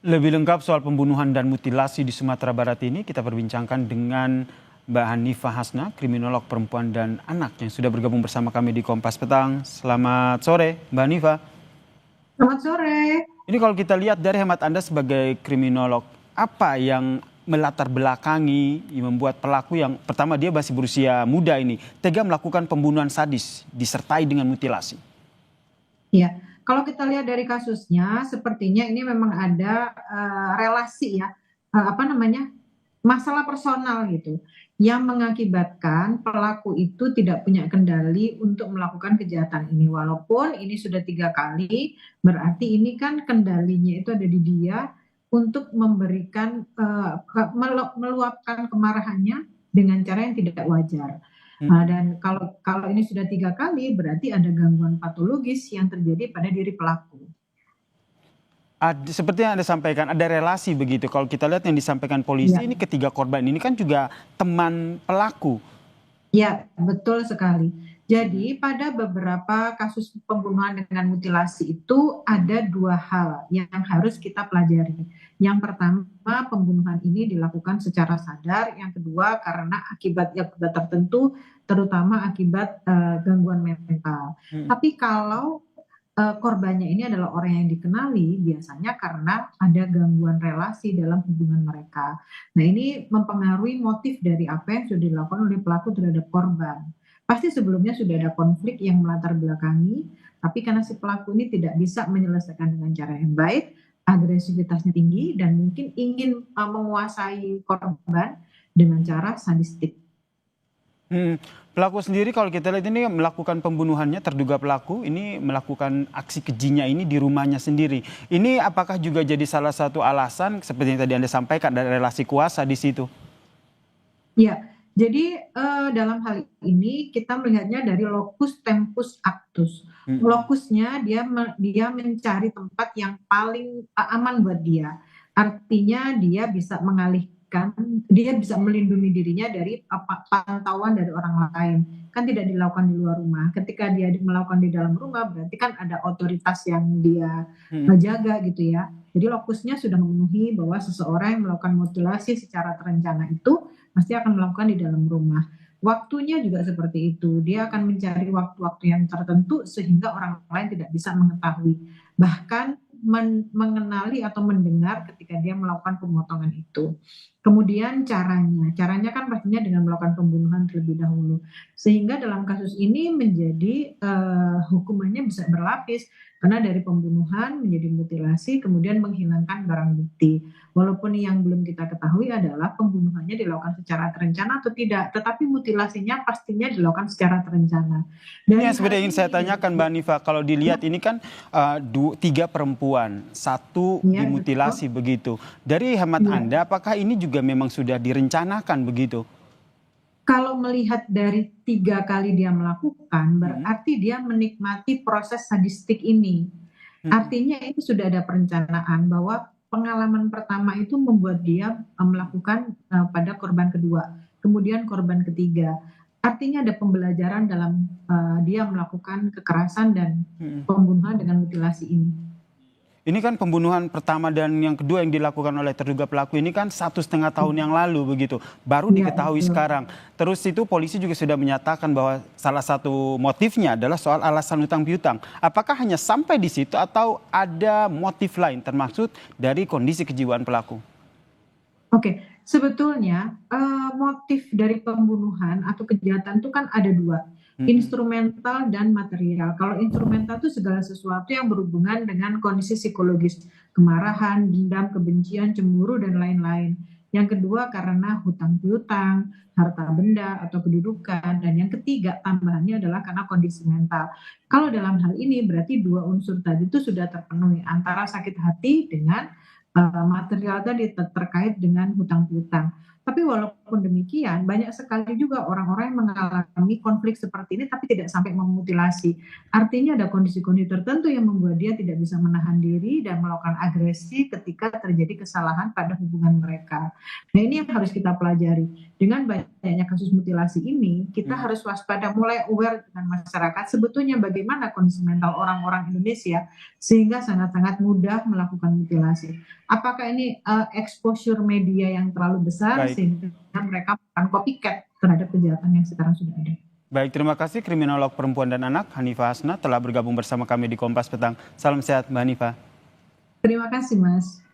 Lebih lengkap soal pembunuhan dan mutilasi di Sumatera Barat ini kita perbincangkan dengan Mbak Hanifah Hasna, kriminolog perempuan dan anak yang sudah bergabung bersama kami di Kompas Petang. Selamat sore, Mbak Hanifah. Selamat sore. Ini kalau kita lihat dari hemat Anda sebagai kriminolog, apa yang melatar belakangi yang membuat pelaku yang pertama dia masih berusia muda ini tega melakukan pembunuhan sadis disertai dengan mutilasi? Ya, kalau kita lihat dari kasusnya, sepertinya ini memang ada relasi ya, apa namanya, masalah personal gitu, yang mengakibatkan pelaku itu tidak punya kendali untuk melakukan kejahatan ini. Walaupun ini sudah 3 kali, berarti ini kan kendalinya itu ada di dia untuk memberikan, meluapkan kemarahannya dengan cara yang tidak wajar. Dan kalau kalau ini sudah 3 kali, berarti ada gangguan patologis yang terjadi pada diri pelaku. Seperti yang Anda sampaikan, ada relasi begitu. Kalau kita lihat yang disampaikan polisi, Ya, ini ketiga korban ini kan juga teman pelaku. ya, betul sekali. Jadi pada beberapa kasus pembunuhan dengan mutilasi itu ada 2 hal yang harus kita pelajari. Yang pertama, pembunuhan ini dilakukan secara sadar. Yang kedua, karena akibat tertentu, terutama akibat gangguan mental. Hmm. Tapi kalau korbannya ini adalah orang yang dikenali, biasanya karena ada gangguan relasi dalam hubungan mereka. Nah, ini mempengaruhi motif dari apa yang sudah dilakukan oleh pelaku terhadap korban. Pasti sebelumnya sudah ada konflik yang melatar belakangi, tapi karena si pelaku ini tidak bisa menyelesaikan dengan cara yang baik, agresivitasnya tinggi, dan mungkin ingin menguasai korban dengan cara sadistik. Hmm. Pelaku sendiri kalau kita lihat ini melakukan pembunuhannya, terduga pelaku ini melakukan aksi kejinya ini di rumahnya sendiri. Ini apakah juga jadi salah satu alasan seperti yang tadi Anda sampaikan ada relasi kuasa di situ? Ya, jadi dalam hal ini kita melihatnya dari locus tempus actus. Hmm. Lokusnya dia mencari tempat yang paling aman buat dia. Artinya dia bisa mengalihkan, dia bisa melindungi dirinya dari pantauan dari orang lain. Kan tidak dilakukan di luar rumah. Ketika dia melakukan di dalam rumah, berarti kan ada otoritas yang dia Hmm. jaga gitu ya. Jadi lokusnya sudah memenuhi bahwa seseorang yang melakukan mutilasi secara terencana itu pasti akan melakukan di dalam rumah. Waktunya juga seperti itu. Dia akan mencari waktu-waktu yang tertentu sehingga orang lain tidak bisa mengetahui. Bahkan mengenali atau mendengar ketika dia melakukan pemotongan itu. Kemudian caranya kan pastinya dengan melakukan pembunuhan terlebih dahulu. Sehingga dalam kasus ini menjadi hukumannya bisa berlapis karena dari pembunuhan menjadi mutilasi kemudian menghilangkan barang bukti. Walaupun yang belum kita ketahui adalah pembunuhannya dilakukan secara terencana atau tidak, tetapi mutilasinya pastinya dilakukan secara terencana. Ini Dari yang hal sebenarnya ingin saya ini, tanyakan Mbak Nifa, kalau ya, dilihat ini kan tiga perempuan, satu ya dimutilasi betul. begitu. Dari hemat Ya. Anda, apakah ini juga memang sudah direncanakan begitu? Kalau melihat dari 3 kali dia melakukan, Hmm. berarti dia menikmati proses sadistik ini. Hmm. Artinya itu sudah ada perencanaan bahwa pengalaman pertama itu membuat dia melakukan pada korban kedua, kemudian korban ketiga. Artinya ada pembelajaran dalam dia melakukan kekerasan dan Hmm. pembunuhan dengan mutilasi ini. Ini kan pembunuhan pertama dan yang kedua yang dilakukan oleh terduga pelaku ini kan 1,5 tahun yang lalu begitu. Baru Iya, diketahui betul. sekarang. Terus itu polisi juga sudah menyatakan bahwa salah satu motifnya adalah soal alasan hutang piutang. Apakah hanya sampai di situ atau ada motif lain termaksud dari kondisi kejiwaan pelaku? Oke, sebetulnya motif dari pembunuhan atau kejahatan itu kan ada 2, Hmm. instrumental dan material. Kalau instrumental itu segala sesuatu yang berhubungan dengan kondisi psikologis, kemarahan, dendam, kebencian, cemburu, dan lain-lain. Yang kedua karena hutang piutang, harta benda atau kedudukan, dan yang ketiga tambahannya adalah karena kondisi mental. Kalau dalam hal ini berarti 2 unsur tadi itu sudah terpenuhi antara sakit hati dengan material tadi terkait dengan hutang piutang. Tapi walaupun demikian, banyak sekali juga orang-orang yang mengalami konflik seperti ini tapi tidak sampai memutilasi. Artinya ada kondisi-kondisi tertentu yang membuat dia tidak bisa menahan diri dan melakukan agresi ketika terjadi kesalahan pada hubungan mereka. Nah, ini yang harus kita pelajari. Dengan banyaknya kasus mutilasi ini, kita harus waspada, mulai aware dengan masyarakat sebetulnya bagaimana kondisi mental orang-orang Indonesia sehingga sangat-sangat mudah melakukan mutilasi. Apakah ini exposure media yang terlalu besar Baik. sehingga mereka melakukan copycat terhadap kejahatan yang sekarang sudah ada. Baik, terima kasih kriminolog perempuan dan anak Hanifah Hasna telah bergabung bersama kami di Kompas Petang. Salam sehat Mbak Hanifah. Terima kasih, Mas.